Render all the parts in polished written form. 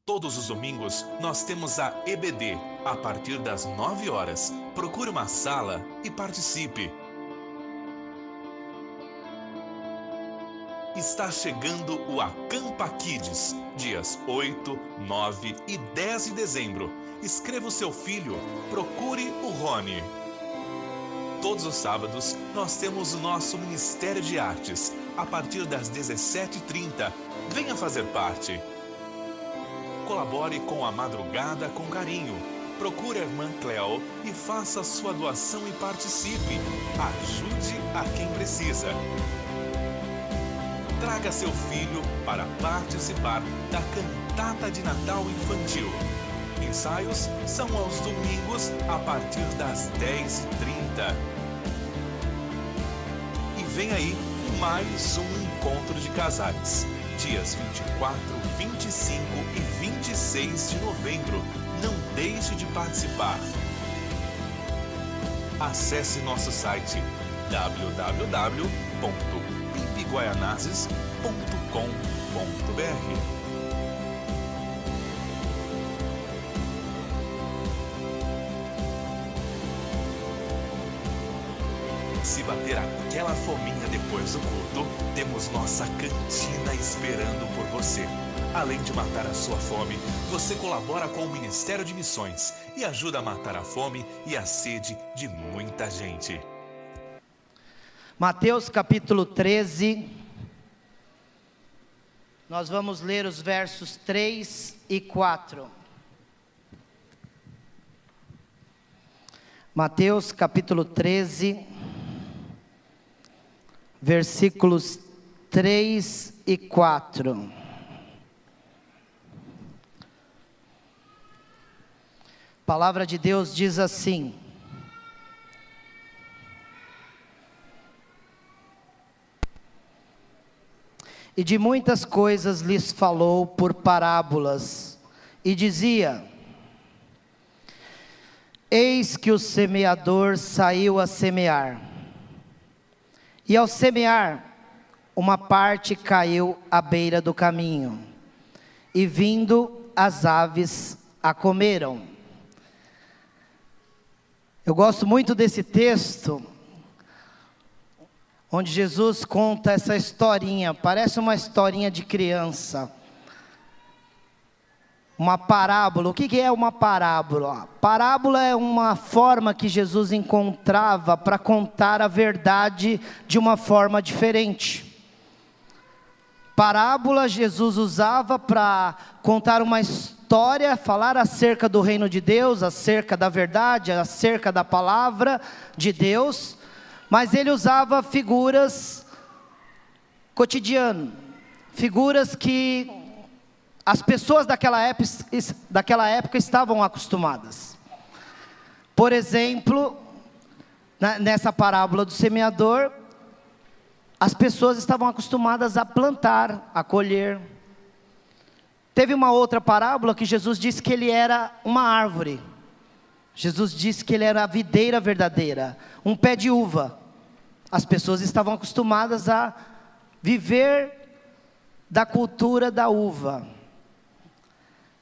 Todos os domingos nós temos a EBD, a partir das 9 horas. Procure uma sala e participe. Está chegando o Acampa Kids, dias 8, 9 e 10 de dezembro. Inscreva o seu filho, procure o Rony. Todos os sábados nós temos o nosso Ministério de Artes, a partir das 17h30. Venha fazer parte. Colabore com a Madrugada com Carinho. Procure a irmã Cleo e faça sua doação e participe. Ajude a quem precisa. Traga seu filho para participar da cantata de Natal infantil. Ensaios são aos domingos a partir das 10h30. E vem aí mais um encontro de casais. Dias 24, 25 e 26 de novembro. Não deixe de participar. Acesse nosso site www.pipguaianazes.com.br. Se bater aquela fominha depois do culto, temos nossa cantina esperando por você. Além de matar a sua fome, você colabora com o Ministério de Missões e ajuda a matar a fome e a sede de muita gente. Mateus capítulo 13, nós vamos ler os versos 3 e 4. Mateus capítulo 13, versículos 3 e 4. A palavra de Deus diz assim: e de muitas coisas lhes falou por parábolas, e dizia: eis que o semeador saiu a semear. E ao semear, uma parte caiu à beira do caminho, e vindo as aves a comeram. Eu gosto muito desse texto, onde Jesus conta essa historinha, parece uma historinha de criança. Uma parábola. O que é uma parábola? Parábola é uma forma que Jesus encontrava para contar a verdade de uma forma diferente. Parábola Jesus usava para contar uma história, falar acerca do reino de Deus, acerca da verdade, acerca da palavra de Deus, mas ele usava figuras cotidianas, figuras que as pessoas daquela época estavam acostumadas. Por exemplo, nessa parábola do semeador, as pessoas estavam acostumadas a plantar, a colher. Teve uma outra parábola que Jesus disse que ele era uma árvore. Jesus disse que ele era a videira verdadeira, um pé de uva. As pessoas estavam acostumadas a viver da cultura da uva.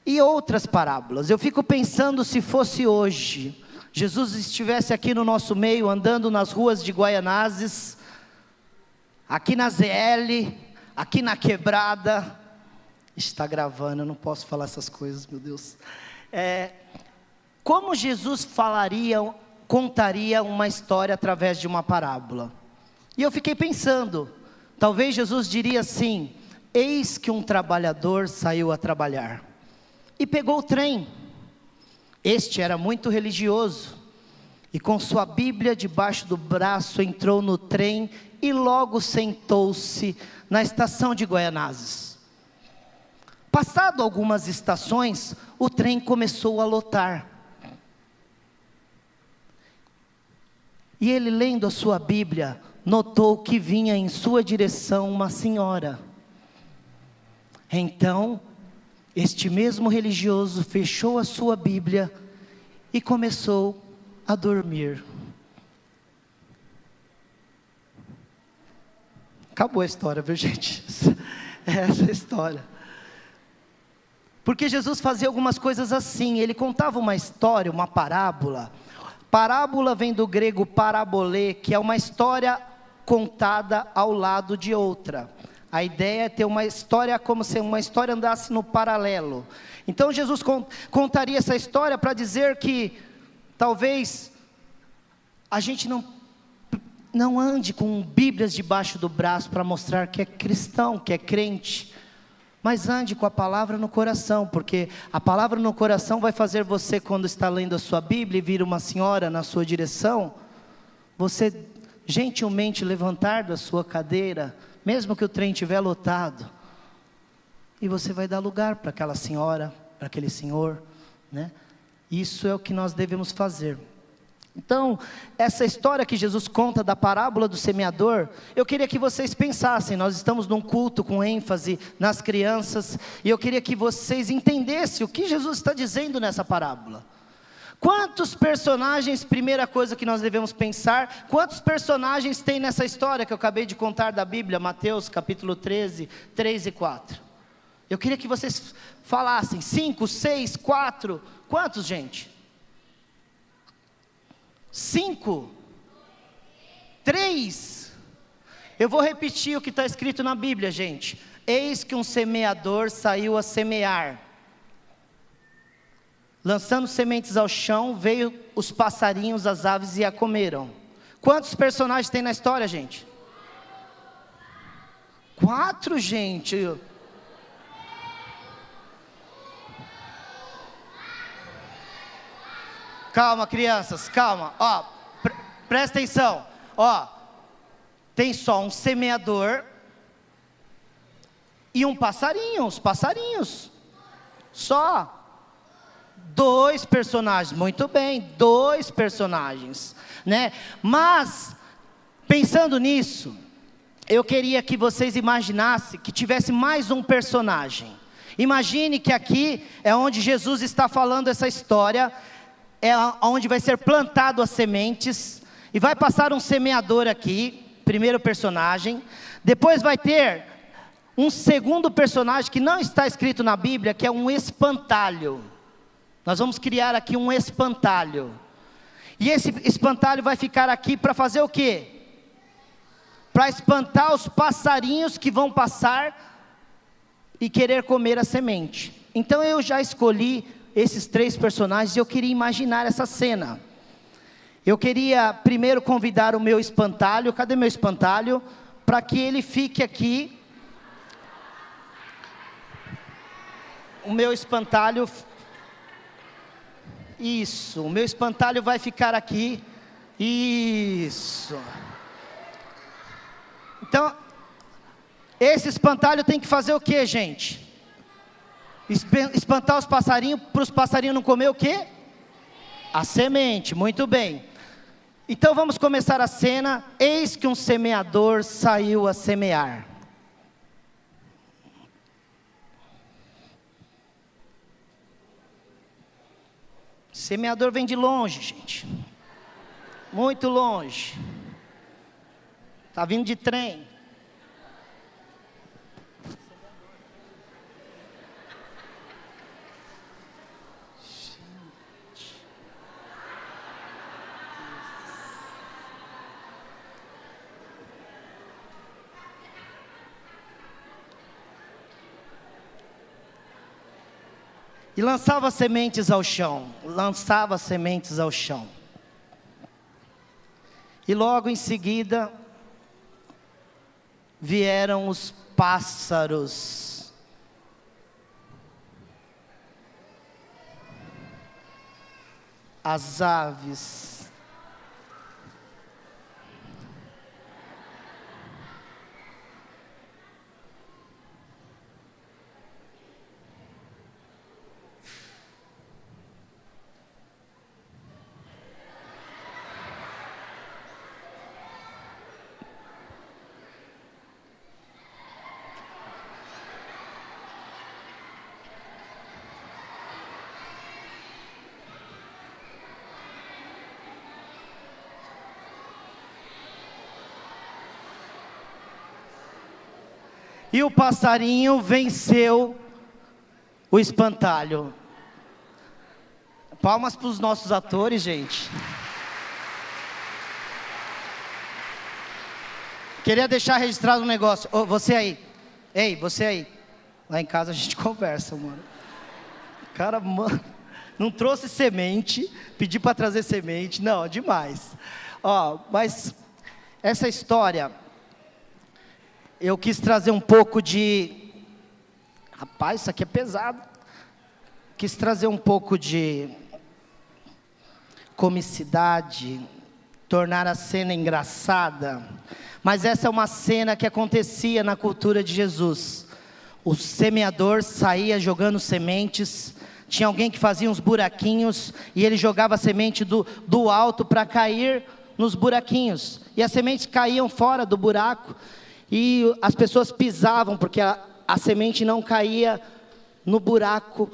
E outras parábolas. Eu fico pensando, se fosse hoje, Jesus estivesse aqui no nosso meio, andando nas ruas de Guaianazes, aqui na ZL, aqui na Quebrada. Está gravando, eu não posso falar essas coisas, meu Deus. Como Jesus contaria uma história através de uma parábola? E eu fiquei pensando, talvez Jesus diria assim: eis que um trabalhador saiu a trabalhar e pegou o trem. Este era muito religioso, e com sua Bíblia debaixo do braço entrou no trem e logo sentou-se na estação de Guaianazes. Passado algumas estações, o trem começou a lotar. E ele, lendo a sua Bíblia, notou que vinha em sua direção uma senhora. Então, este mesmo religioso fechou a sua Bíblia e começou a dormir. Acabou a história, viu, gente? Essa é a história. Porque Jesus fazia algumas coisas assim, ele contava uma história, uma parábola. Parábola vem do grego parabolê, que é uma história contada ao lado de outra. A ideia é ter uma história como se uma história andasse no paralelo. Então Jesus contaria essa história para dizer que talvez a gente não ande com Bíblias debaixo do braço para mostrar que é cristão, que é crente. Mas ande com a palavra no coração, porque a palavra no coração vai fazer você, quando está lendo a sua Bíblia e vir uma senhora na sua direção, você gentilmente levantar da sua cadeira, mesmo que o trem estiver lotado, e você vai dar lugar para aquela senhora, para aquele senhor, né? Isso é o que nós devemos fazer. Então, essa história que Jesus conta da parábola do semeador, eu queria que vocês pensassem, nós estamos num culto com ênfase nas crianças, e eu queria que vocês entendessem o que Jesus está dizendo nessa parábola. Quantos personagens, primeira coisa que nós devemos pensar, quantos personagens tem nessa história que eu acabei de contar da Bíblia, Mateus capítulo 13, 3 e 4? Eu queria que vocês falassem, 5, 6, 4, quantos, gente? 5, 3, eu vou repetir o que está escrito na Bíblia, gente. Eis que um semeador saiu a semear. Lançando sementes ao chão, veio os passarinhos, as aves e a comeram. Quantos personagens tem na história, gente? 4, gente. Calma, crianças, calma. Ó, presta atenção. Ó, tem só um semeador e um passarinho, os passarinhos. Só 2 personagens, muito bem, 2 personagens, né? Mas, pensando nisso, eu queria que vocês imaginassem que tivesse mais um personagem. Imagine que aqui é onde Jesus está falando essa história, é onde vai ser plantado as sementes, e vai passar um semeador aqui, primeiro personagem, depois vai ter um segundo personagem que não está escrito na Bíblia, que é um espantalho. Nós vamos criar aqui um espantalho. E esse espantalho vai ficar aqui para fazer o quê? Para espantar os passarinhos que vão passar e querer comer a semente. Então eu já escolhi esses 3 personagens e eu queria imaginar essa cena. Eu queria primeiro convidar o meu espantalho, cadê meu espantalho? Para que ele fique aqui. O meu espantalho... Isso, o meu espantalho vai ficar aqui. Isso. Então, esse espantalho tem que fazer o que, gente? Espantar os passarinhos, para os passarinhos não comer o quê? A semente, muito bem. Então vamos começar a cena. Eis que um semeador saiu a semear. Semeador vem de longe, gente. Muito longe. Está vindo de trem. E lançava sementes ao chão, lançava sementes ao chão. E logo em seguida, vieram os pássaros. As aves. E o passarinho venceu o espantalho. Palmas para os nossos atores, gente. Queria deixar registrado um negócio. Ô, você aí. Ei, você aí. Lá em casa a gente conversa, mano. Cara, mano, não trouxe semente. Pedi para trazer semente. Não, demais. Ó, mas essa história, eu quis trazer um pouco de... Rapaz, isso aqui é pesado. Quis trazer um pouco de comicidade, tornar a cena engraçada. Mas essa é uma cena que acontecia na cultura de Jesus. O semeador saía jogando sementes, tinha alguém que fazia uns buraquinhos, e ele jogava a semente do alto para cair nos buraquinhos. E as sementes caíam fora do buraco, e as pessoas pisavam, porque a semente não caía no buraco,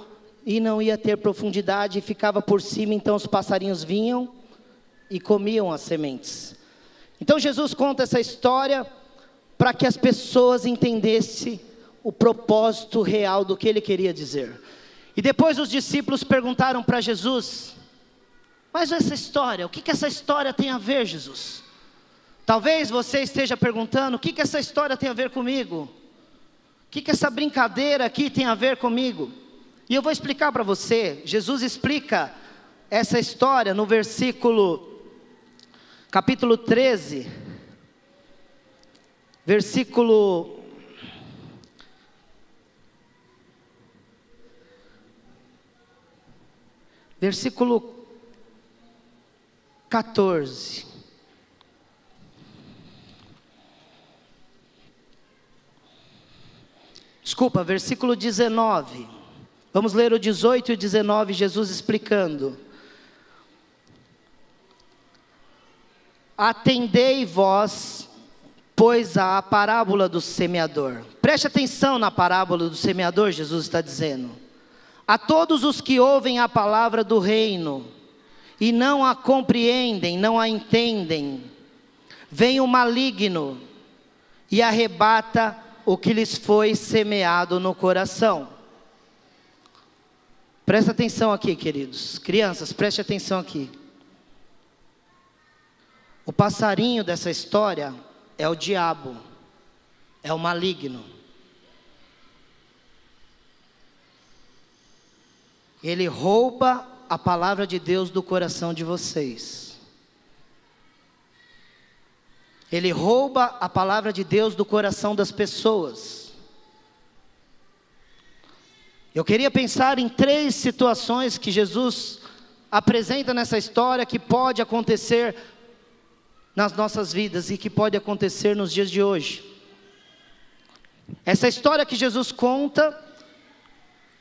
e não ia ter profundidade, e ficava por cima, então os passarinhos vinham e comiam as sementes. Então Jesus conta essa história para que as pessoas entendessem o propósito real do que ele queria dizer. E depois os discípulos perguntaram para Jesus: mas essa história, o que essa história tem a ver, Jesus? Talvez você esteja perguntando: o que essa história tem a ver comigo? O que essa brincadeira aqui tem a ver comigo? E eu vou explicar para você. Jesus explica essa história no capítulo 13, versículo 14. Desculpa, versículo 19. Vamos ler o 18 e o 19, Jesus explicando. Atendei vós, pois, à parábola do semeador. Preste atenção na parábola do semeador, Jesus está dizendo. A todos os que ouvem a palavra do reino, e não a compreendem, não a entendem, vem o maligno, e arrebata o que lhes foi semeado no coração. Presta atenção aqui, queridos. Crianças, preste atenção aqui. O passarinho dessa história é o diabo, é o maligno. Ele rouba a palavra de Deus do coração de vocês. Ele rouba a palavra de Deus do coração das pessoas. Eu queria pensar em 3 situações que Jesus apresenta nessa história que pode acontecer nas nossas vidas e que pode acontecer nos dias de hoje. Essa história que Jesus conta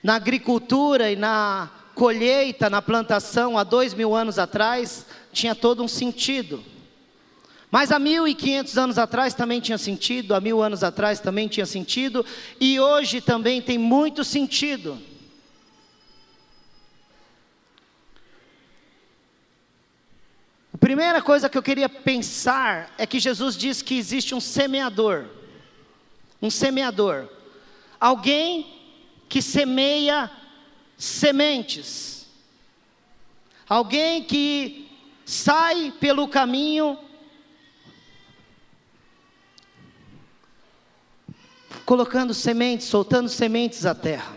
na agricultura e na colheita, na plantação, há 2000 anos atrás, tinha todo um sentido. Mas há 1500 anos atrás também tinha sentido, há 1000 anos atrás também tinha sentido, e hoje também tem muito sentido. A primeira coisa que eu queria pensar é que Jesus diz que existe um semeador. Um semeador. Alguém que semeia sementes. Alguém que sai pelo caminho colocando sementes, soltando sementes à terra.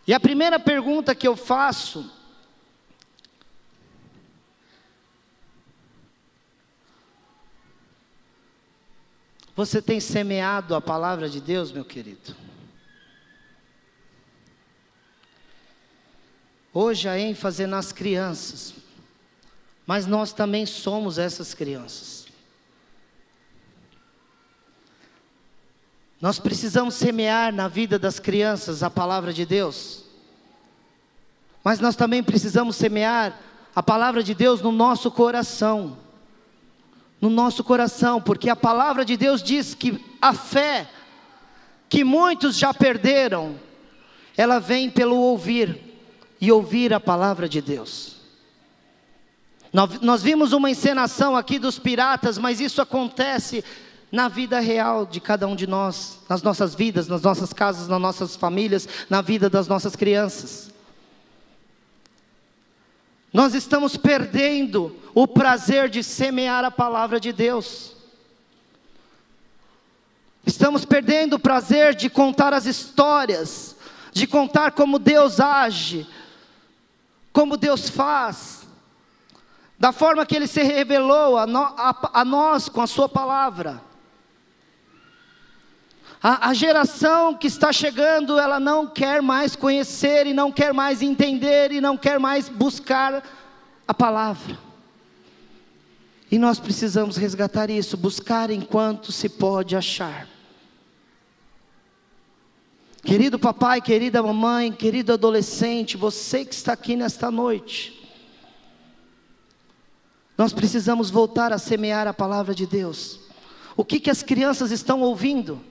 E a primeira pergunta que eu faço: você tem semeado a palavra de Deus, meu querido? Hoje a ênfase é nas crianças, mas nós também somos essas crianças. Nós precisamos semear na vida das crianças a palavra de Deus, mas nós também precisamos semear a palavra de Deus no nosso coração. No nosso coração, porque a palavra de Deus diz que a fé, que muitos já perderam, ela vem pelo ouvir, e ouvir a palavra de Deus. Nós vimos uma encenação aqui dos piratas, mas isso acontece na vida real de cada um de nós, nas nossas vidas, nas nossas casas, nas nossas famílias, na vida das nossas crianças. Nós estamos perdendo o prazer de semear a palavra de Deus. Estamos perdendo o prazer de contar as histórias, de contar como Deus age, como Deus faz, da forma que Ele se revelou a nós com a sua palavra. A geração que está chegando, ela não quer mais conhecer, e não quer mais entender, e não quer mais buscar a palavra. E nós precisamos resgatar isso, buscar enquanto se pode achar. Querido papai, querida mamãe, querido adolescente, você que está aqui nesta noite, nós precisamos voltar a semear a palavra de Deus. O que as crianças estão ouvindo?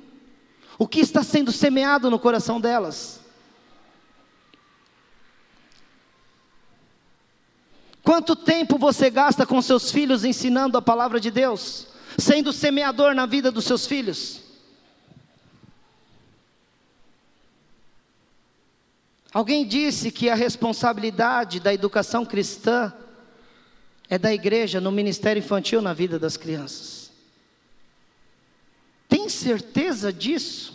O que está sendo semeado no coração delas? Quanto tempo você gasta com seus filhos ensinando a palavra de Deus? Sendo semeador na vida dos seus filhos? Alguém disse que a responsabilidade da educação cristã é da igreja no ministério infantil na vida das crianças. Tem certeza disso?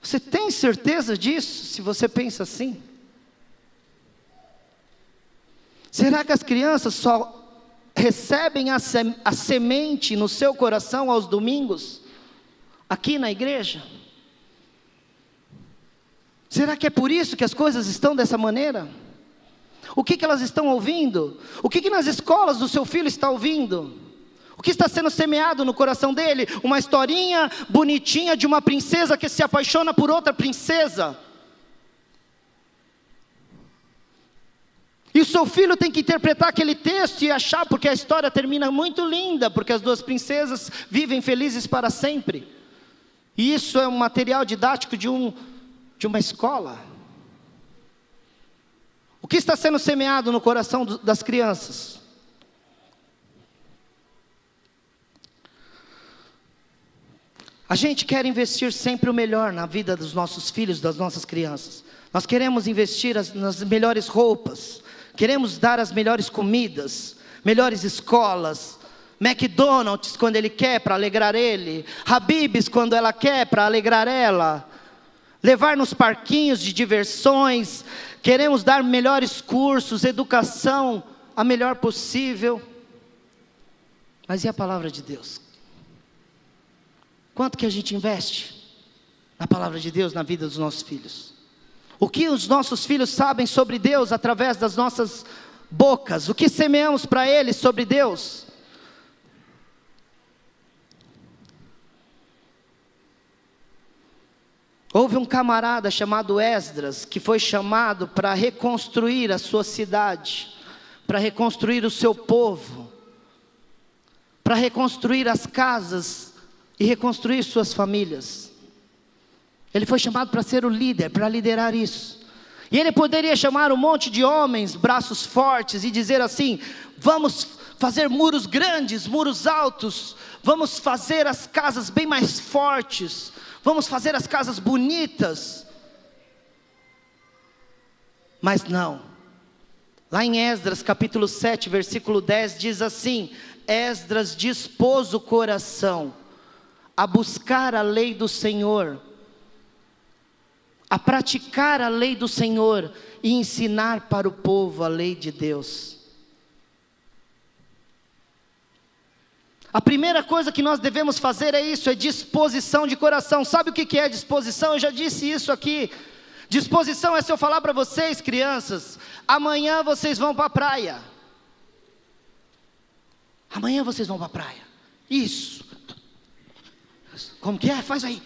Você tem certeza disso, se você pensa assim? Será que as crianças só recebem a semente no seu coração aos domingos, aqui na igreja? Será que é por isso que as coisas estão dessa maneira? O que elas estão ouvindo? O que nas escolas do seu filho está ouvindo? O que está sendo semeado no coração dele? Uma historinha bonitinha de uma princesa que se apaixona por outra princesa. E o seu filho tem que interpretar aquele texto e achar, porque a história termina muito linda, porque as duas princesas vivem felizes para sempre. E isso é um material didático de uma escola. O que está sendo semeado no coração das crianças? A gente quer investir sempre o melhor na vida dos nossos filhos, das nossas crianças. Nós queremos investir nas melhores roupas, queremos dar as melhores comidas, melhores escolas, McDonald's quando ele quer para alegrar ele, Habib's quando ela quer para alegrar ela, levar nos parquinhos de diversões, queremos dar melhores cursos, educação a melhor possível. Mas e a palavra de Deus? Quanto que a gente investe na palavra de Deus na vida dos nossos filhos? O que os nossos filhos sabem sobre Deus através das nossas bocas? O que semeamos para eles sobre Deus? Houve um camarada chamado Esdras, que foi chamado para reconstruir a sua cidade, para reconstruir o seu povo, para reconstruir as casas e reconstruir suas famílias. Ele foi chamado para ser o líder, para liderar isso. E ele poderia chamar um monte de homens, braços fortes, e dizer assim: vamos fazer muros grandes, muros altos, vamos fazer as casas bem mais fortes, vamos fazer as casas bonitas. Mas não. Lá em Esdras capítulo 7, versículo 10, diz assim: Esdras dispôs o coração a buscar a lei do Senhor, a praticar a lei do Senhor e ensinar para o povo a lei de Deus. A primeira coisa que nós devemos fazer é isso, é disposição de coração. Sabe o que é disposição? Eu já disse isso aqui. Disposição é se eu falar para vocês, crianças: amanhã vocês vão para a praia. Amanhã vocês vão para a praia. Isso. Como que é? Faz aí.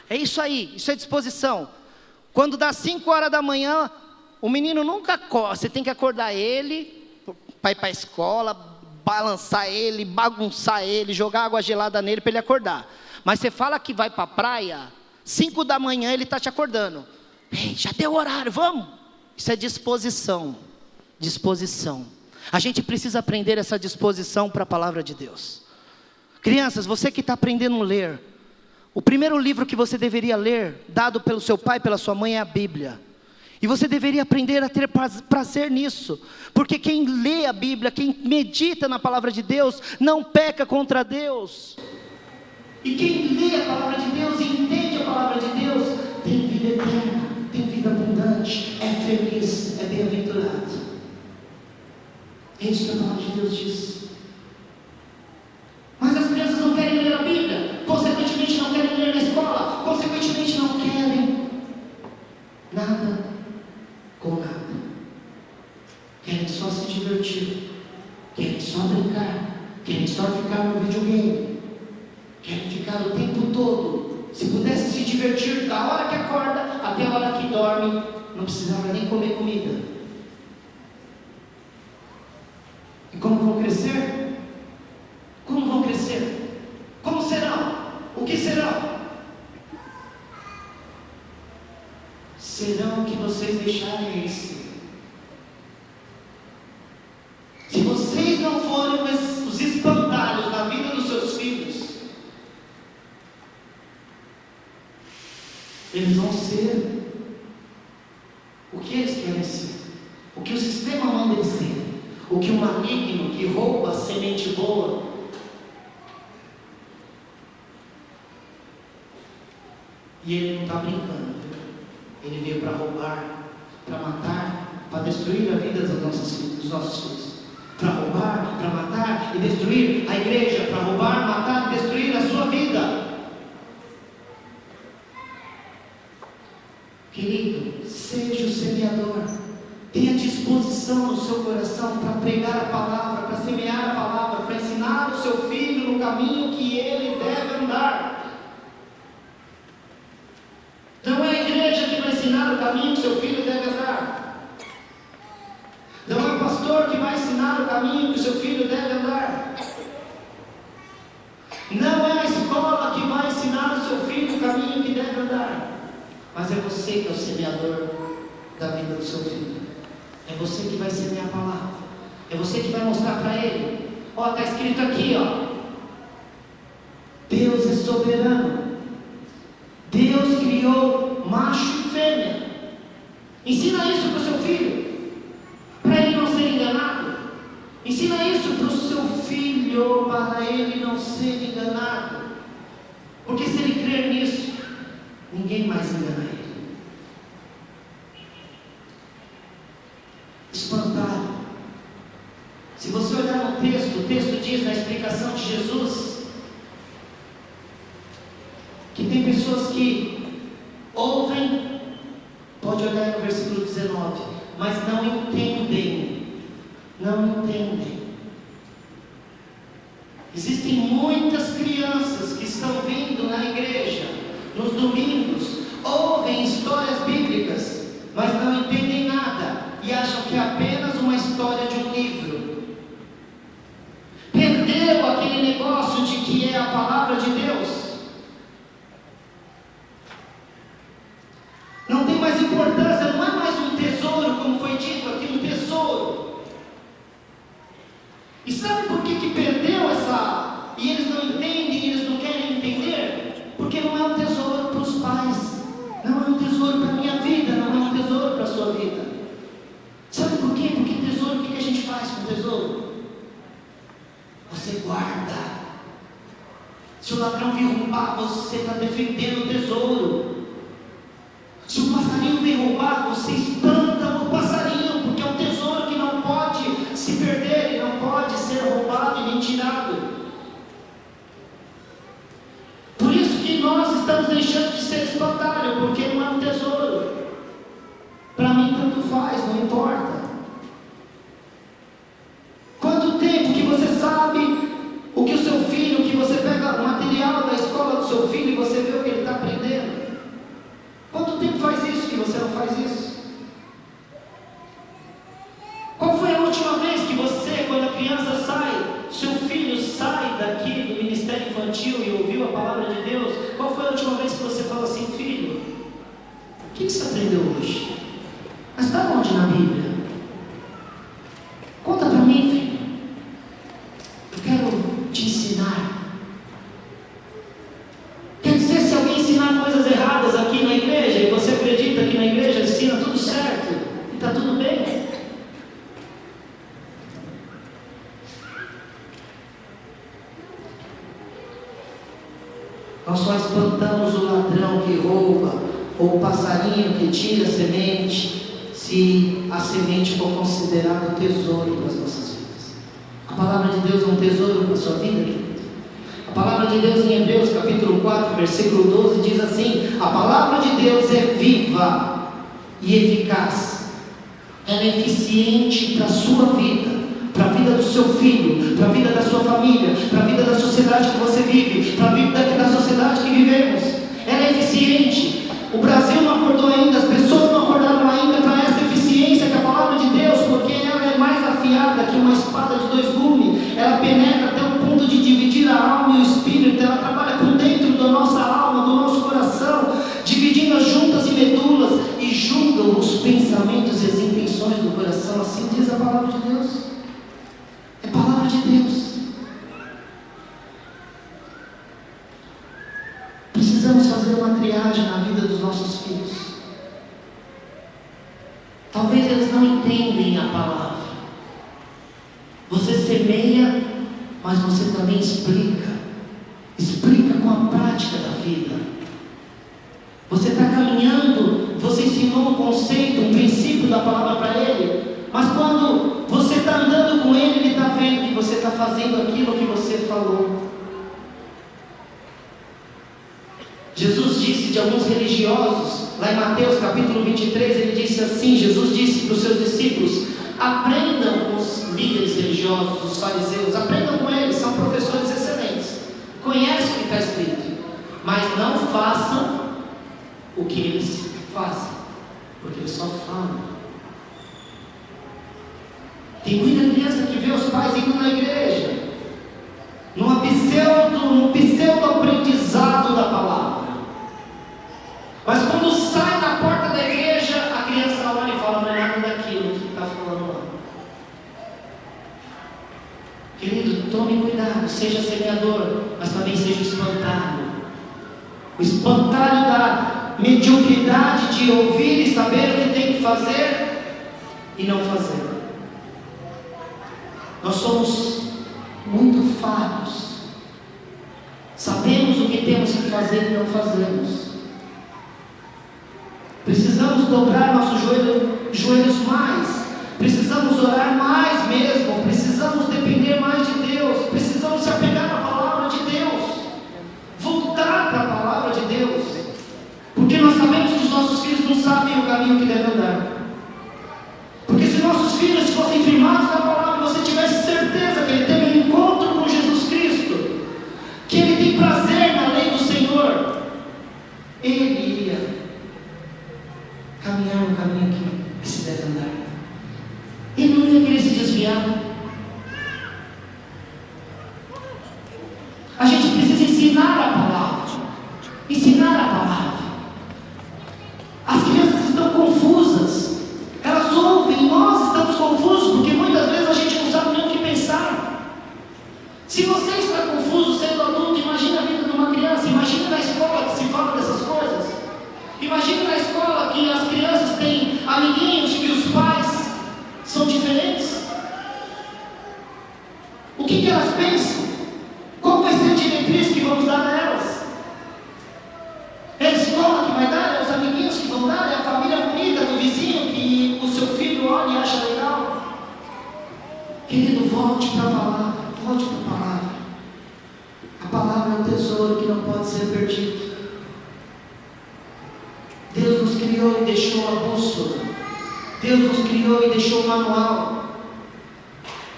É isso aí, isso é disposição. Quando dá 5 horas da manhã, o menino nunca acorda. Você tem que acordar ele para ir para a escola, balançar ele, bagunçar ele, jogar água gelada nele para ele acordar. Mas você fala que vai para a praia, 5 da manhã ele está te acordando. Ei, já deu horário, vamos. Isso é disposição. Disposição. A gente precisa aprender essa disposição para a palavra de Deus. Crianças, você que está aprendendo a ler, o primeiro livro que você deveria ler, dado pelo seu pai e pela sua mãe, é a Bíblia. E você deveria aprender a ter prazer nisso, porque quem lê a Bíblia, quem medita na palavra de Deus, não peca contra Deus. E quem lê a palavra de Deus e entende a palavra de Deus, tem vida eterna, tem vida abundante, é feliz, é bem-aventurado. É isso que a palavra de Deus diz. Mas as crianças não querem ler a Bíblia, consequentemente não querem ler na escola, consequentemente não querem nada com nada. Querem só se divertir, querem só brincar, querem só ficar no videogame, querem ficar o tempo todo. Se pudesse se divertir da hora que acorda até a hora que dorme, não precisava nem comer comida. E como vão crescer? Como vão crescer? Como serão? O que serão? Serão o que vocês deixarem eles ser. Se vocês não forem os espantalhos na vida dos seus filhos, eles vão ser o que eles querem ser, o que o sistema manda eles ser, o que o maligno que rouba a semente boa. E ele não está brincando, ele veio para roubar, para matar, para destruir a vida dos nossos filhos. Para roubar, para matar e destruir a igreja, para roubar, matar e destruir a sua vida. Querido, seja o semeador, tenha disposição no seu coração para pregar a palavra, para semear a palavra, para ensinar o seu filho no caminho que ele deve andar. Não é a igreja que vai ensinar o caminho que seu filho deve andar. Não é o pastor que vai ensinar o caminho que seu filho deve andar. Não é a escola que vai ensinar o seu filho o caminho que deve andar. Mas é você que é o semeador da vida do seu filho. É você que vai semear a palavra. É você que vai mostrar para ele. Ó, está escrito aqui, ó. Deus é soberano. Deus criou macho e fêmea. Ensina isso para o seu filho, para ele não ser enganado. Ensina isso para o seu filho, para ele não ser enganado. Porque se ele crer nisso, ninguém mais engana ele. Espantalho. Se você olhar no texto, o texto diz na explicação de Jesus que tem pessoas que ouvem, pode olhar no versículo 19, mas não entendem. Não entendem. Existem muitas crianças que estão vindo na igreja nos domingos, ouvem histórias bíblicas, mas não entendem nada e acham que é apenas uma história de um livro. Perdeu aquele negócio de que é a palavra de Deus. Não tem mais importância, não é mais um tesouro, como foi dito aqui, um tesouro. E sabe por que perdeu essa? E eles não entendem, eles não querem entender? Porque não é um tesouro para os pais, não é um tesouro para a minha vida, não é um tesouro para a sua vida. Sabe por quê? Porque tesouro, o que a gente faz com tesouro? Você guarda. Se o ladrão vir roubar, você está defendendo o tesouro. Se o passarinho vem roubar, você espanta o passarinho, porque é um tesouro que não pode se perder, e não pode ser roubado e nem tirado. Por isso que nós estamos deixando de ser espantalho, porque não é um tesouro. Para mim tanto faz, não importa. Quanto tempo que você sabe o que o seu filho, que você pega o material da escola do seu filho e você vê o que ele está aprendendo? Quanto tempo faz isso que você não faz isso? Qual foi a última vez que você, quando a criança sai, seu filho sai daqui do ministério infantil e ouviu a palavra de Deus? Qual foi a última vez que você falou assim: filho, que você aprendeu hoje? Mas está onde na Bíblia? Conta para mim, filho. Eu quero te ensinar. Quer dizer, se alguém ensinar coisas erradas aqui na igreja, e você acredita que na igreja ensina tudo certo, e está tudo bem? Nós só espantamos o ladrão que rouba, ou o passarinho que tira a semente, se a semente for considerada tesouro das nossas vidas. A palavra de Deus é um tesouro para a sua vida, querido. A palavra de Deus em Hebreus capítulo 4, versículo 12 diz assim: a palavra de Deus é viva e eficaz, ela é eficiente para a sua vida, para a vida do seu filho, para a vida da sua família, para a vida da sociedade que você vive, para a vida da sociedade que vivemos. Ela é eficiente. O Brasil não acordou ainda, as pessoas não acordaram ainda para essa eficiência que a palavra de Deus, porque ela é mais afiada que uma espada de dois gumes. Ela penetra até o ponto de dividir a alma e o espírito. Ela trabalha por dentro da nossa alma, do nosso coração, dividindo as juntas e medulas, e julga os pensamentos e as intenções do coração. Assim diz a palavra de Deus. É palavra de Deus. Precisamos fazer uma triagem na vida dos nossos filhos. Talvez eles não entendem a palavra. Você semeia, mas você também explica. Explica com a prática da vida. Você está caminhando, você ensinou um conceito, um princípio da palavra para ele, mas quando você está andando com ele, ele está vendo que você está fazendo aquilo que você falou. Jesus disse de alguns religiosos, lá em Mateus capítulo 23, ele disse assim, Jesus disse para os seus discípulos: aprendam com os líderes religiosos, os fariseus, aprendam com eles, são professores excelentes, conhecem o que está escrito, mas não façam o que eles fazem, porque eles só falam. Tem muita criança que vê os pais indo na igreja, num pseudo aprendizado da palavra, mas quando sai da porta da igreja, a criança olha e fala: não é nada daquilo que está falando lá. Querido, tome cuidado, seja semeador, mas também seja espantalho. O espantalho da mediocridade de ouvir e saber o que tem que fazer e não fazer. Nós somos muito falhos. Sabemos o que temos que fazer e não fazemos. Precisamos dobrar nossos joelhos mais. Precisamos orar mais mesmo. Precisamos depender mais de Deus. Precisamos se apegar à palavra de Deus. Voltar para a palavra de Deus. Porque nós sabemos que os nossos filhos não sabem o caminho que devem andar. Porque se nossos filhos fossem firmados na palavra, você tivesse certeza que ele teve um encontro com Jesus Cristo, que ele tem prazer na lei do Senhor, ele ia caminhar no caminho que se deve andar. Ele não ia querer se desviar. A gente precisa ensinar a palavra. Ensinar a palavra. As crianças estão confusas. Elas ouvem, nós estamos confusos, porque muitas vezes a gente não sabe nem o que pensar. Se você está confuso sendo adulto, imagina a vida de uma criança. Imagina na escola que se fala dessas coisas. Imagina na escola que as crianças têm amiguinhos que os pais são diferentes. O que elas pensam? Qual vai ser a diretriz que vamos dar a elas? É a escola que vai dar? É os amiguinhos que vão dar? É a família bonita do vizinho que o seu filho olha e acha legal? Querido, volte para a palavra. Volte para a palavra. A palavra é um tesouro que não pode ser perdido. Deus nos criou e deixou a bússola. Deus nos criou e deixou o manual.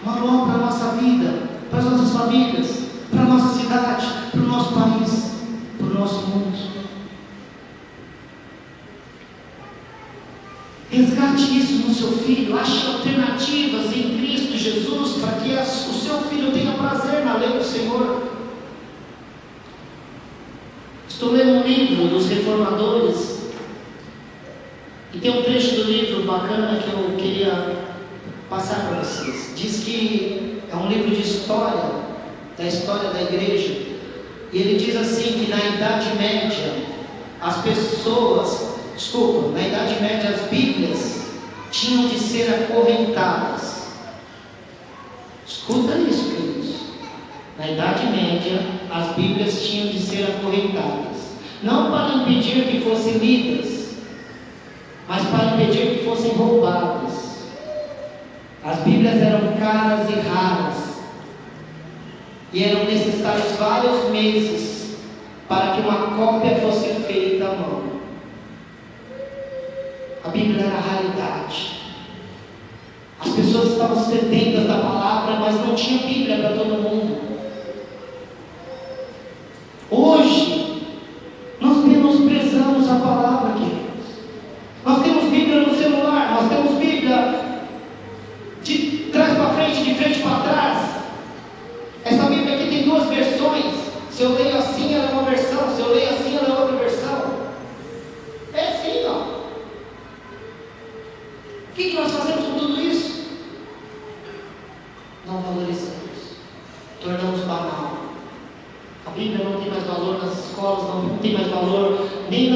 Manual para a nossa vida, para as nossas famílias, para a nossa cidade, para o nosso país, para o nosso mundo. Resgate isso no seu filho. Ache alternativas em Cristo Jesus para que o seu filho tenha prazer na lei do Senhor. Estou lendo um livro dos reformadores E tem um trecho do livro bacana que eu queria passar para vocês. Diz que é um livro de história, da história da igreja. E ele diz assim que na Idade Média, na Idade Média as Bíblias tinham de ser acorrentadas. Escuta isso, queridos. Na Idade Média, as Bíblias tinham de ser acorrentadas. Não para impedir que fossem lidas, mas para impedir que fossem roubadas. As Bíblias eram caras e raras, e eram necessários vários meses para que uma cópia fosse feita à mão. A Bíblia era raridade. As pessoas estavam sedentas da palavra, mas não tinha Bíblia para todo mundo. Hoje, nós menosprezamos a palavra, queridos. Nós temos Bíblia no celular, nós temos Bíblia de trás para frente, de frente para trás. Essa Bíblia aqui tem duas versões. Se eu leio assim, ela é uma versão. Se eu leio assim, ela é outra versão. É assim, ó. O que nós fazemos com tudo isso? Não valorizamos. Tornamos banal. A Bíblia não tem mais valor nas escolas, não tem mais valor nem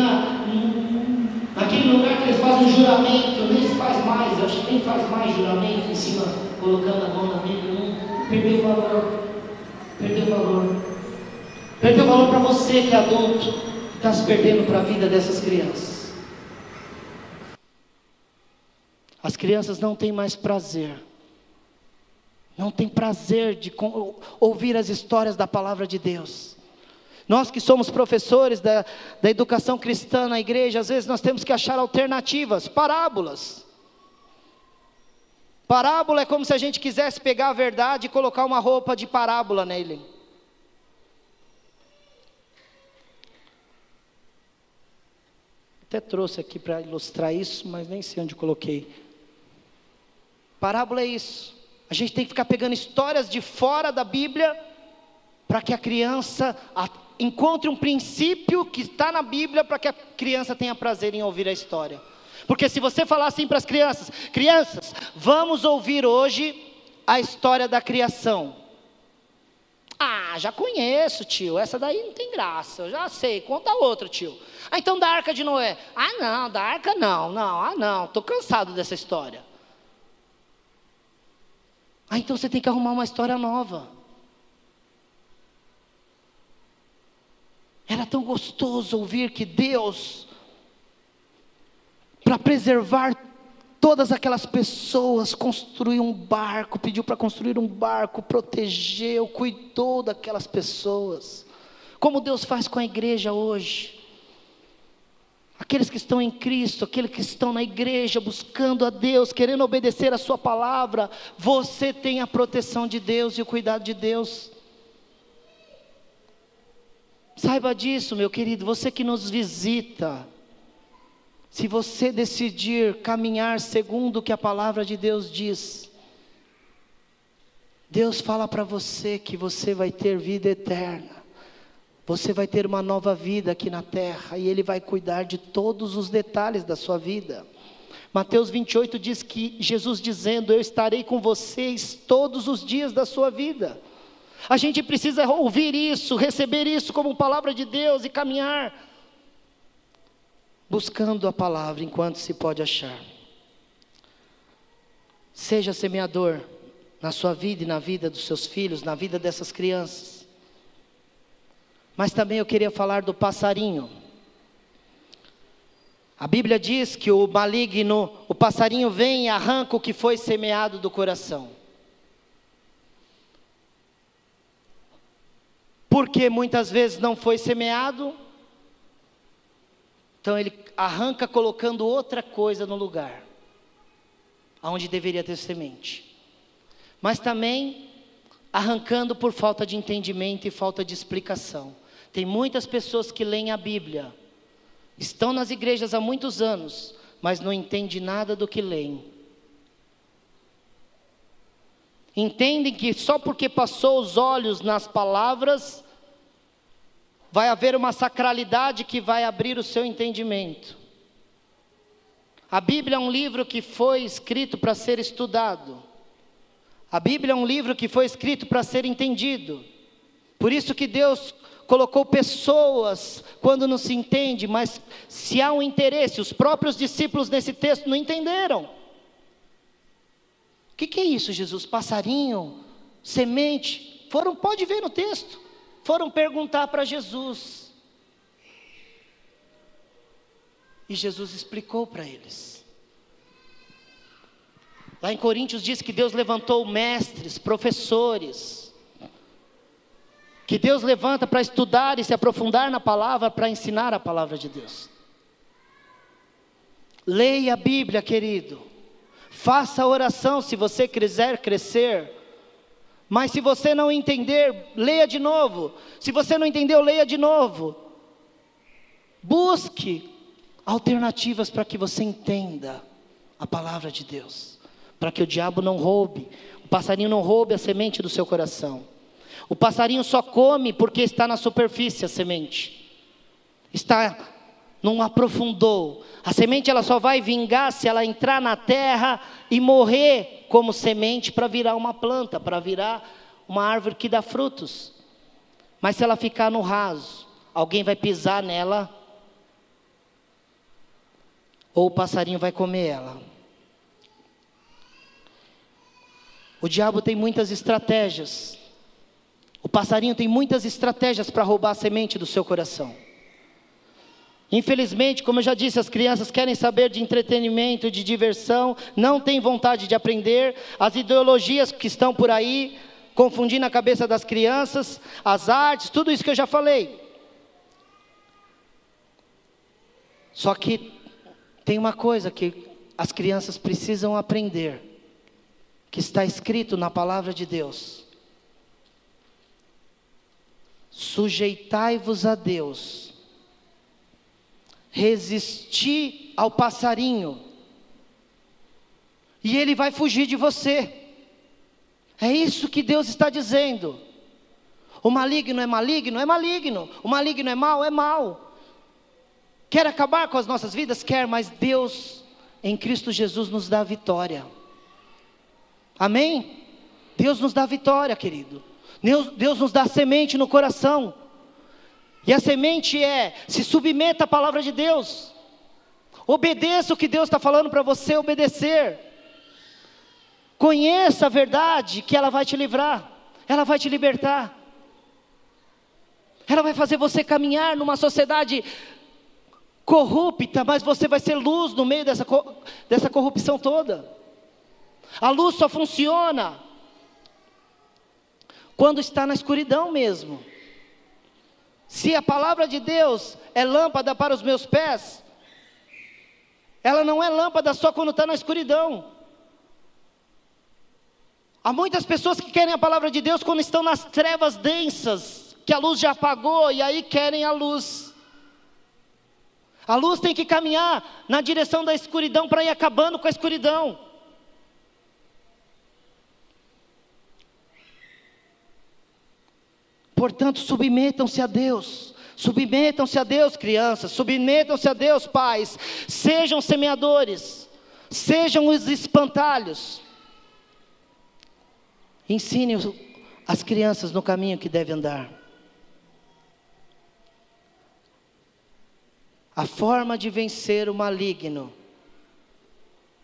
naquele lugar que eles fazem juramento, nem se faz mais. Eu acho que nem faz mais juramento em cima, colocando a mão na Bíblia. Perdeu o valor. Perdeu o valor. Perdeu o valor para você que é adulto, que está se perdendo para a vida dessas crianças. As crianças não têm mais prazer. Não tem prazer de ouvir as histórias da palavra de Deus. Nós que somos professores da educação cristã na igreja, às vezes nós temos que achar alternativas, parábolas. Parábola é como se a gente quisesse pegar a verdade e colocar uma roupa de parábola nele. Até trouxe aqui para ilustrar isso, mas nem sei onde coloquei. Parábola é isso. A gente tem que ficar pegando histórias de fora da Bíblia, para que a criança encontre um princípio que está na Bíblia, para que a criança tenha prazer em ouvir a história. Porque se você falar assim para as crianças: crianças, vamos ouvir hoje a história da criação. Ah, já conheço, tio, essa daí não tem graça, eu já sei, conta outra, tio. Ah, então da Arca de Noé. Ah não, da Arca não, estou cansado dessa história. Ah, então você tem que arrumar uma história nova. Era tão gostoso ouvir que Deus, para preservar todas aquelas pessoas, construiu um barco, pediu para construir um barco, protegeu, cuidou daquelas pessoas. Como Deus faz com a igreja hoje. Aqueles que estão em Cristo, aqueles que estão na igreja, buscando a Deus, querendo obedecer a sua palavra, você tem a proteção de Deus e o cuidado de Deus. Saiba disso, meu querido, você que nos visita. Se você decidir caminhar segundo o que a palavra de Deus diz, Deus fala para você que você vai ter vida eterna. Você vai ter uma nova vida aqui na terra, e Ele vai cuidar de todos os detalhes da sua vida. Mateus 28 diz que Jesus dizendo: eu estarei com vocês todos os dias da sua vida. A gente precisa ouvir isso, receber isso como palavra de Deus e caminhar buscando a palavra enquanto se pode achar. Seja semeador na sua vida e na vida dos seus filhos, na vida dessas crianças. Mas também eu queria falar do passarinho. A Bíblia diz que o maligno, o passarinho vem e arranca o que foi semeado do coração. Porque muitas vezes não foi semeado, então ele arranca colocando outra coisa no lugar, onde deveria ter semente. Mas também arrancando por falta de entendimento e falta de explicação. Tem muitas pessoas que leem a Bíblia, estão nas igrejas há muitos anos, mas não entendem nada do que leem. Entendem que só porque passou os olhos nas palavras, vai haver uma sacralidade que vai abrir o seu entendimento. A Bíblia é um livro que foi escrito para ser estudado. A Bíblia é um livro que foi escrito para ser entendido. Por isso que Deus colocou pessoas quando não se entende, mas se há um interesse, os próprios discípulos nesse texto não entenderam. O que é isso, Jesus? Passarinho? Semente? Pode ver no texto, foram perguntar para Jesus. E Jesus explicou para eles. Lá em Coríntios diz que Deus levantou mestres, professores, que Deus levanta para estudar e se aprofundar na palavra, para ensinar a palavra de Deus. Leia a Bíblia, querido. Faça oração se você quiser crescer. Mas se você não entender, leia de novo. Se você não entendeu, leia de novo. Busque alternativas para que você entenda a palavra de Deus. Para que o diabo não roube, o passarinho não roube a semente do seu coração. O passarinho só come porque está na superfície a semente. Não aprofundou. A semente ela só vai vingar se ela entrar na terra e morrer como semente para virar uma planta, para virar uma árvore que dá frutos. Mas se ela ficar no raso, alguém vai pisar nela, ou o passarinho vai comer ela. O diabo tem muitas estratégias. O passarinho tem muitas estratégias para roubar a semente do seu coração. Infelizmente, como eu já disse, as crianças querem saber de entretenimento, de diversão, não têm vontade de aprender. As ideologias que estão por aí, confundindo a cabeça das crianças, as artes, tudo isso que eu já falei. Só que tem uma coisa que as crianças precisam aprender, que está escrito na palavra de Deus. Sujeitai-vos a Deus, resisti ao passarinho, e ele vai fugir de você. É isso que Deus está dizendo. O maligno é maligno? É maligno. O maligno é mau? É mau. Quer acabar com as nossas vidas? Quer, mas Deus, em Cristo Jesus, nos dá vitória. Amém? Deus nos dá vitória, querido. Deus nos dá semente no coração. E a semente se submeta à palavra de Deus. Obedeça o que Deus está falando para você obedecer. Conheça a verdade, que ela vai te livrar. Ela vai te libertar. Ela vai fazer você caminhar numa sociedade corrupta, mas você vai ser luz no meio dessa corrupção toda. A luz só funciona quando está na escuridão mesmo. Se a palavra de Deus é lâmpada para os meus pés, ela não é lâmpada só quando está na escuridão. Há muitas pessoas que querem a palavra de Deus quando estão nas trevas densas, que a luz já apagou, e aí querem a luz. A luz tem que caminhar na direção da escuridão para ir acabando com a escuridão. Portanto, submetam-se a Deus. Submetam-se a Deus, crianças. Submetam-se a Deus, pais. Sejam semeadores. Sejam os espantalhos. Ensine as crianças no caminho que devem andar. A forma de vencer o maligno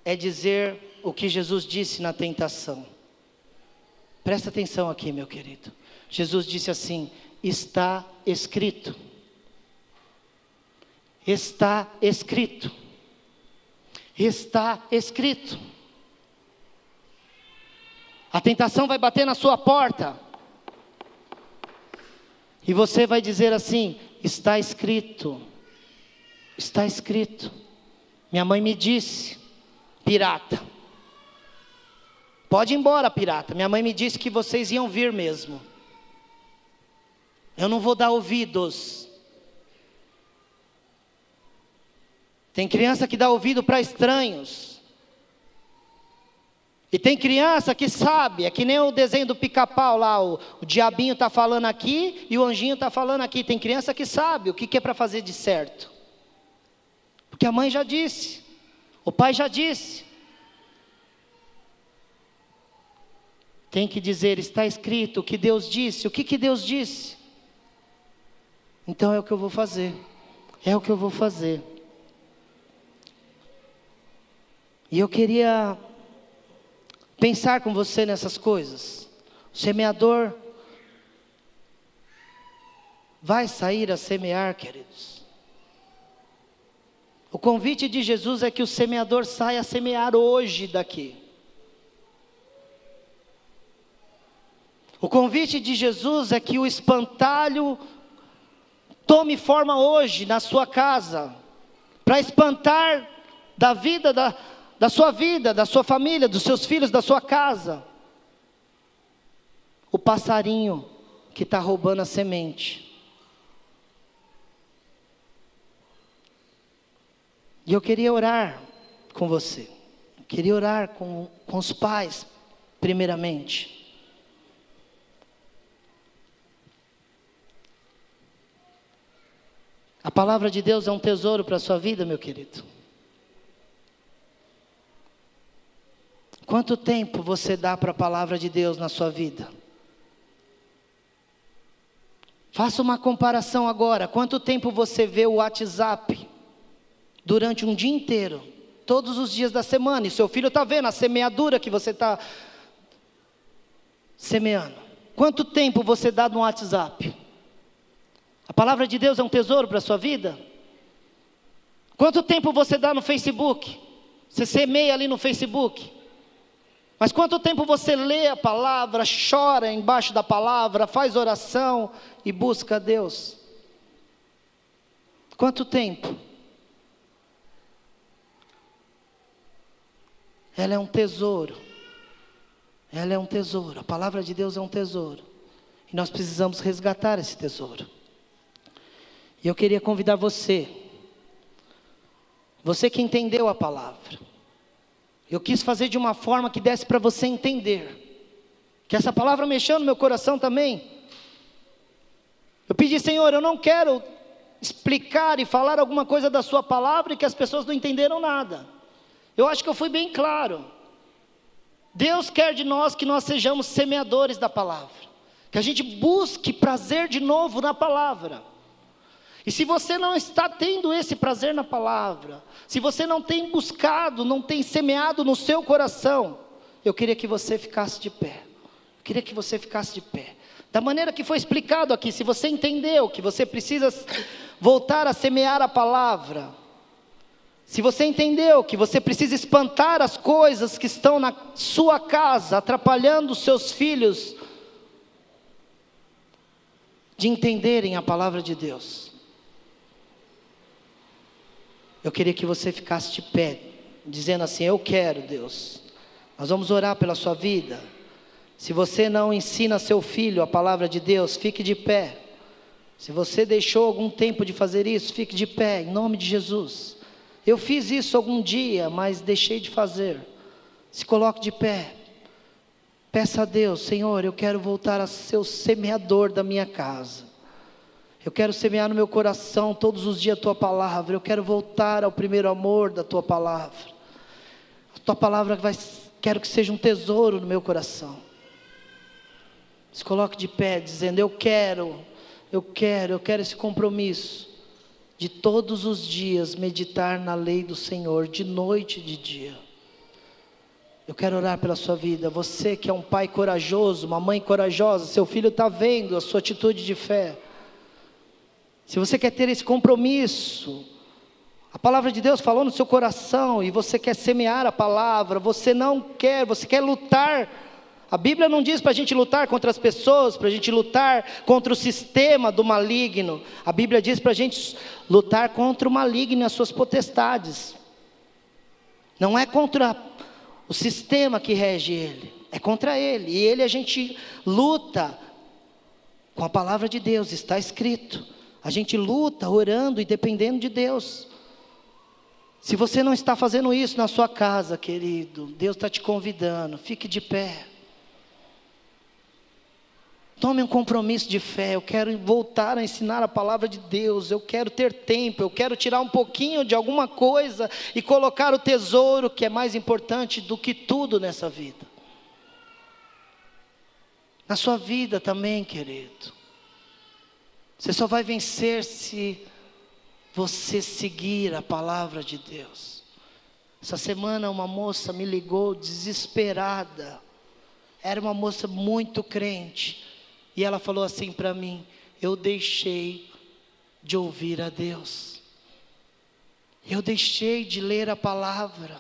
é dizer o que Jesus disse na tentação. Presta atenção aqui, meu querido. Jesus disse assim: está escrito. Está escrito. Está escrito. A tentação vai bater na sua porta. E você vai dizer assim: está escrito. Está escrito. Minha mãe me disse, pirata. Pode ir embora, pirata. Minha mãe me disse que vocês iam vir mesmo. Eu não vou dar ouvidos. Tem criança que dá ouvido para estranhos. E tem criança que sabe, é que nem o desenho do Pica-Pau lá, o diabinho está falando aqui e o anjinho está falando aqui. Tem criança que sabe o que é para fazer de certo. Porque a mãe já disse, O Pai já disse. Tem que dizer, está escrito o que Deus disse. O que Deus disse? Então é o que eu vou fazer. É o que eu vou fazer. E eu queria pensar com você nessas coisas. O semeador vai sair a semear, queridos. O convite de Jesus é que o semeador saia a semear hoje daqui. O convite de Jesus é que o espantalho tome forma hoje na sua casa, para espantar da vida, da sua vida, da sua família, dos seus filhos, da sua casa, o passarinho que está roubando a semente. E eu queria orar com você, eu queria orar com os pais, primeiramente. A palavra de Deus é um tesouro para a sua vida, meu querido. Quanto tempo você dá para a palavra de Deus na sua vida? Faça uma comparação agora. Quanto tempo você vê o WhatsApp durante um dia inteiro, todos os dias da semana? E seu filho está vendo a semeadura que você está semeando. Quanto tempo você dá no WhatsApp? A palavra de Deus é um tesouro para a sua vida? Quanto tempo você dá no Facebook? Você semeia ali no Facebook. Mas quanto tempo você lê a palavra, chora embaixo da palavra, faz oração e busca a Deus? Quanto tempo? Ela é um tesouro. Ela é um tesouro. A palavra de Deus é um tesouro. E nós precisamos resgatar esse tesouro. E eu queria convidar você que entendeu a palavra, eu quis fazer de uma forma que desse para você entender, que essa palavra mexeu no meu coração também. Eu pedi, Senhor, eu não quero explicar e falar alguma coisa da sua palavra e que as pessoas não entenderam nada. Eu acho que eu fui bem claro. Deus quer de nós que nós sejamos semeadores da palavra, que a gente busque prazer de novo na palavra. E se você não está tendo esse prazer na palavra, se você não tem buscado, não tem semeado no seu coração, eu queria que você ficasse de pé. Eu queria que você ficasse de pé. Da maneira que foi explicado aqui, se você entendeu que você precisa voltar a semear a palavra, se você entendeu que você precisa espantar as coisas que estão na sua casa, atrapalhando os seus filhos de entenderem a palavra de Deus, eu queria que você ficasse de pé, dizendo assim, eu quero, Deus. Nós vamos orar pela sua vida. Se você não ensina seu filho a palavra de Deus, fique de pé. Se você deixou algum tempo de fazer isso, fique de pé, em nome de Jesus. Eu fiz isso algum dia, mas deixei de fazer. Se coloque de pé. Peça a Deus, Senhor, eu quero voltar a ser o semeador da minha casa. Eu quero semear no meu coração todos os dias a Tua palavra. Eu quero voltar ao primeiro amor da Tua palavra. A Tua palavra quero que seja um tesouro no meu coração. Se coloque de pé, dizendo, eu quero esse compromisso de todos os dias meditar na lei do Senhor, de noite e de dia. Eu quero orar pela sua vida. Você que é um pai corajoso, uma mãe corajosa, seu filho está vendo a sua atitude de fé. Se você quer ter esse compromisso, a palavra de Deus falou no seu coração, e você quer semear a palavra, você quer lutar. A Bíblia não diz para a gente lutar contra as pessoas, para a gente lutar contra o sistema do maligno. A Bíblia diz para a gente lutar contra o maligno e as suas potestades. Não é contra o sistema que rege ele, é contra ele. E ele a gente luta com a palavra de Deus, está escrito. A gente luta orando e dependendo de Deus. Se você não está fazendo isso na sua casa, querido, Deus está te convidando, fique de pé. Tome um compromisso de fé. Eu quero voltar a ensinar a palavra de Deus. Eu quero ter tempo. Eu quero tirar um pouquinho de alguma coisa e colocar o tesouro que é mais importante do que tudo nessa vida. Na sua vida também, querido. Você só vai vencer se você seguir a palavra de Deus. Essa semana uma moça me ligou desesperada. Era uma moça muito crente. E ela falou assim para mim: eu deixei de ouvir a Deus. Eu deixei de ler a palavra.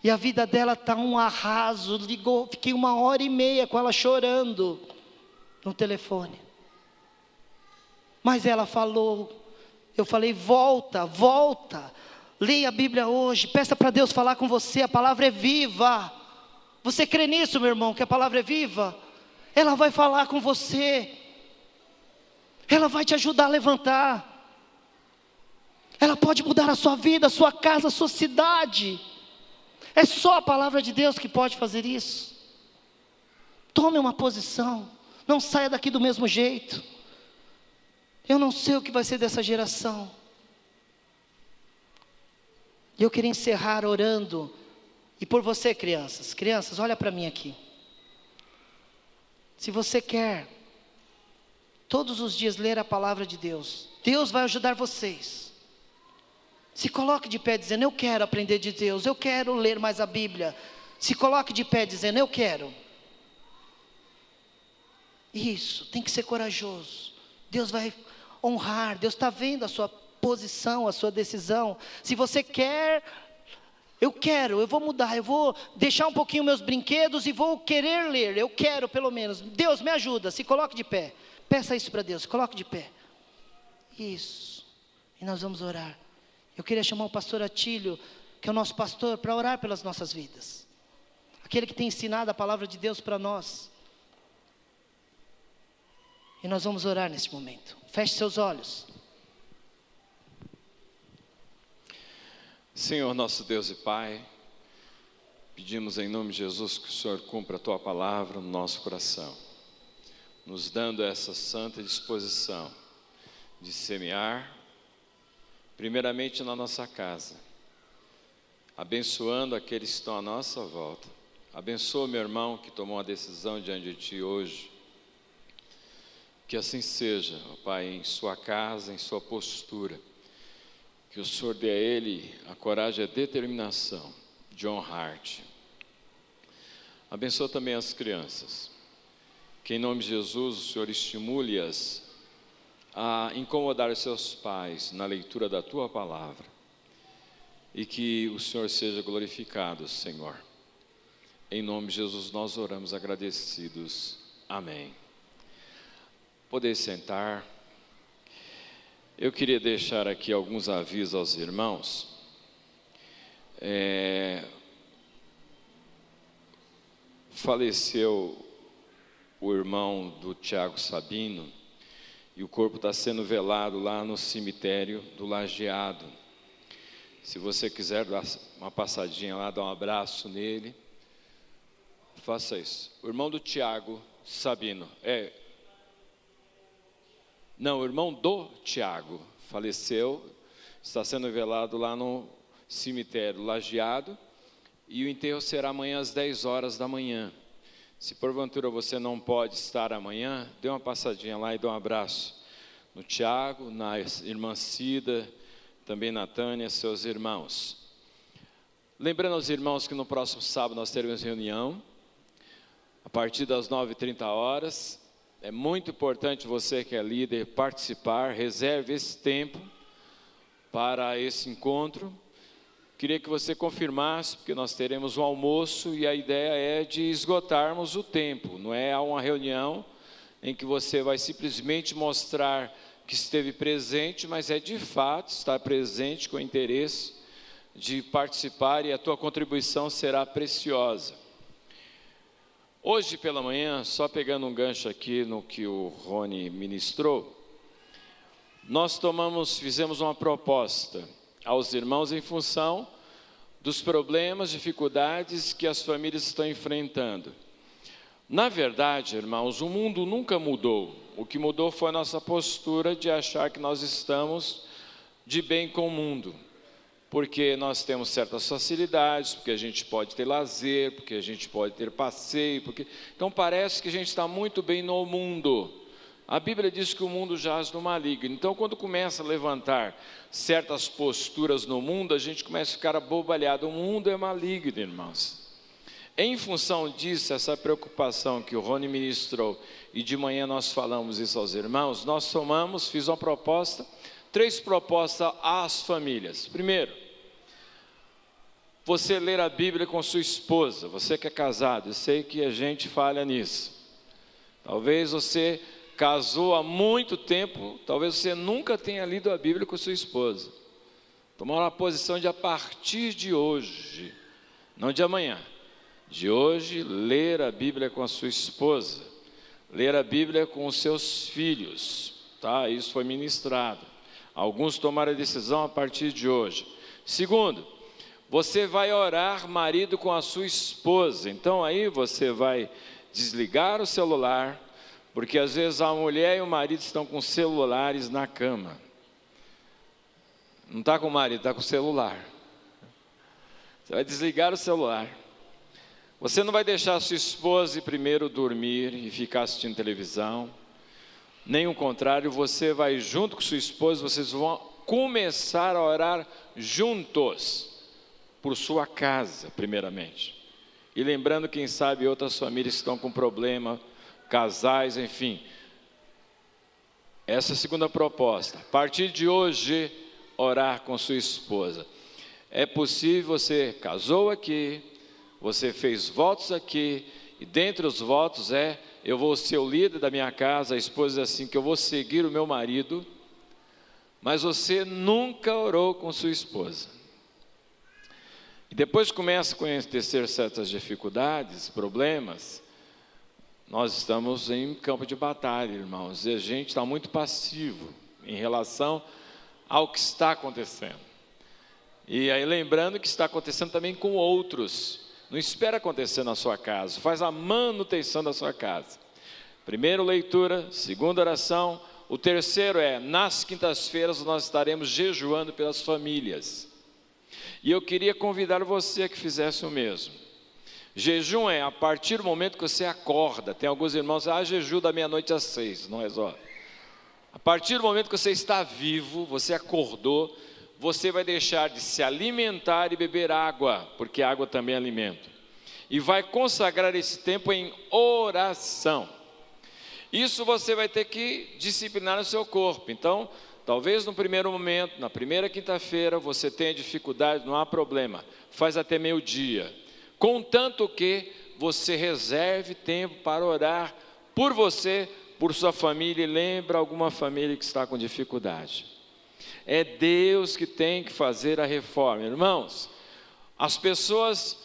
E a vida dela está um arraso. Ligou, fiquei 1h30 com ela chorando no telefone. Mas ela falou, eu falei: volta, leia a Bíblia hoje, peça para Deus falar com você, a palavra é viva. Você crê nisso, meu irmão, que a palavra é viva? Ela vai falar com você, ela vai te ajudar a levantar, ela pode mudar a sua vida, a sua casa, a sua cidade. É só a palavra de Deus que pode fazer isso. Tome uma posição, não saia daqui do mesmo jeito. Eu não sei o que vai ser dessa geração. E eu queria encerrar orando, e por você, crianças, olha para mim aqui. Se você quer todos os dias ler a palavra de Deus, Deus vai ajudar vocês. Se coloque de pé dizendo: eu quero aprender de Deus, eu quero ler mais a Bíblia. Se coloque de pé dizendo: eu quero. Isso, tem que ser corajoso. Deus vai honrar, Deus está vendo a sua posição, a sua decisão. Se você quer, eu vou mudar, eu vou deixar um pouquinho meus brinquedos e vou querer ler, eu quero pelo menos. Deus me ajuda, se coloque de pé, peça isso para Deus, se coloque de pé. Isso, e nós vamos orar. Eu queria chamar o pastor Atílio, que é o nosso pastor, para orar pelas nossas vidas. Aquele que tem ensinado a palavra de Deus para nós. E nós vamos orar nesse momento. Feche seus olhos. Senhor nosso Deus e Pai, pedimos em nome de Jesus que o Senhor cumpra a Tua palavra no nosso coração, nos dando essa santa disposição de semear, primeiramente na nossa casa, abençoando aqueles que estão à nossa volta. Abençoa meu irmão que tomou a decisão diante de Ti hoje. Que assim seja, ó Pai, em sua casa, em sua postura. Que o Senhor dê a ele a coragem e a determinação de honrar-Te. Abençoa também as crianças. Que em nome de Jesus o Senhor estimule-as a incomodar os seus pais na leitura da Tua palavra. E que o Senhor seja glorificado, Senhor. Em nome de Jesus nós oramos agradecidos. Amém. Poder sentar. Eu queria deixar aqui alguns avisos aos irmãos. Faleceu o irmão do Tiago Sabino e o corpo está sendo velado lá no cemitério do Lajeado. Se você quiser dar uma passadinha lá, dar um abraço nele, faça isso. O irmão do Tiago Sabino, o irmão do Tiago faleceu, está sendo velado lá no cemitério Lajeado, e o enterro será amanhã às 10 horas da manhã. Se porventura você não pode estar amanhã, dê uma passadinha lá e dê um abraço no Tiago, na irmã Cida, também na Tânia, seus irmãos. Lembrando aos irmãos que no próximo sábado nós teremos reunião, a partir das 9h30. É muito importante você que é líder participar, reserve esse tempo para esse encontro. Queria que você confirmasse, porque nós teremos um almoço e a ideia é de esgotarmos o tempo. Não é uma reunião em que você vai simplesmente mostrar que esteve presente, mas é de fato estar presente com interesse de participar, e a tua contribuição será preciosa. Hoje pela manhã, só pegando um gancho aqui no que o Rony ministrou, nós fizemos uma proposta aos irmãos em função dos problemas, dificuldades que as famílias estão enfrentando. Na verdade, irmãos, o mundo nunca mudou. O que mudou foi a nossa postura de achar que nós estamos de bem com o mundo. Porque nós temos certas facilidades, porque a gente pode ter lazer, porque a gente pode ter passeio. Então parece que a gente está muito bem no mundo. A Bíblia diz que o mundo jaz no maligno. Então quando começa a levantar certas posturas no mundo, a gente começa a ficar abobalhado. O mundo é maligno, irmãos. Em função disso, essa preocupação que o Rony ministrou, e de manhã nós falamos isso aos irmãos, nós fiz uma proposta, 3 propostas às famílias. Primeiro, você ler a Bíblia com sua esposa. Você que é casado, eu sei que a gente falha nisso. Talvez você casou há muito tempo, talvez você nunca tenha lido a Bíblia com sua esposa. Tomar uma posição de, a partir de hoje, não de amanhã, de hoje, ler a Bíblia com a sua esposa, ler a Bíblia com os seus filhos, tá? Isso foi ministrado. Alguns tomaram a decisão a partir de hoje. Segundo, você vai orar marido com a sua esposa. Então aí você vai desligar o celular, porque às vezes a mulher e o marido estão com celulares na cama. Não está com o marido, está com o celular. Você vai desligar o celular. Você não vai deixar a sua esposa ir primeiro dormir e ficar assistindo televisão. Nem o contrário, você vai junto com sua esposa, vocês vão começar a orar juntos. Por sua casa, primeiramente. E lembrando, quem sabe, outras famílias que estão com problema, casais, enfim. Essa é a segunda proposta. A partir de hoje, orar com sua esposa. É possível, você casou aqui, você fez votos aqui, e dentre os votos eu vou ser o líder da minha casa, a esposa diz assim, que eu vou seguir o meu marido, mas você nunca orou com sua esposa. E depois começa a conhecer certas dificuldades, problemas, nós estamos em campo de batalha, irmãos, e a gente está muito passivo em relação ao que está acontecendo. E aí lembrando que está acontecendo também com outros, não espera acontecer na sua casa, faz a manutenção da sua casa. Primeiro leitura, segunda oração, o terceiro nas quintas-feiras nós estaremos jejuando pelas famílias. E eu queria convidar você a que fizesse o mesmo. Jejum a partir do momento que você acorda. Tem alguns irmãos, jejum da meia-noite às 6, não resolve. A partir do momento que você está vivo, você acordou, você vai deixar de se alimentar e beber água, porque água também é alimento. E vai consagrar esse tempo em oração. Isso você vai ter que disciplinar o seu corpo. Então, talvez no primeiro momento, na primeira quinta-feira, você tenha dificuldade, não há problema. Faz até meio-dia. Contanto que você reserve tempo para orar por você, por sua família, e lembra alguma família que está com dificuldade. É Deus que tem que fazer a reforma. Irmãos, as pessoas,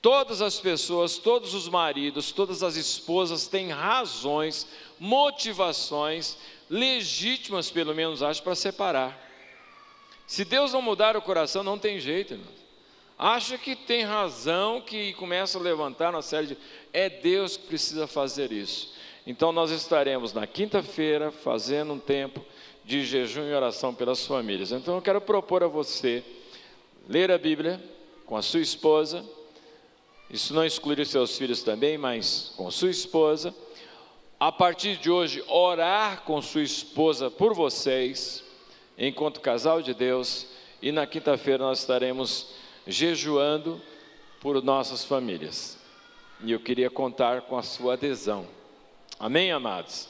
todas as pessoas, todos os maridos, todas as esposas têm razões, motivações legítimas, pelo menos acho, para separar. Se Deus não mudar o coração, não tem jeito, irmão. Acha que tem razão, que começa a levantar uma série de... É Deus que precisa fazer isso. Então nós estaremos na quinta-feira fazendo um tempo de jejum e oração pelas famílias. Então eu quero propor a você ler a Bíblia com a sua esposa. Isso não exclui os seus filhos também, mas com sua esposa. A partir de hoje, orar com sua esposa por vocês, enquanto casal de Deus. E na quinta-feira nós estaremos jejuando por nossas famílias. E eu queria contar com a sua adesão. Amém, amados?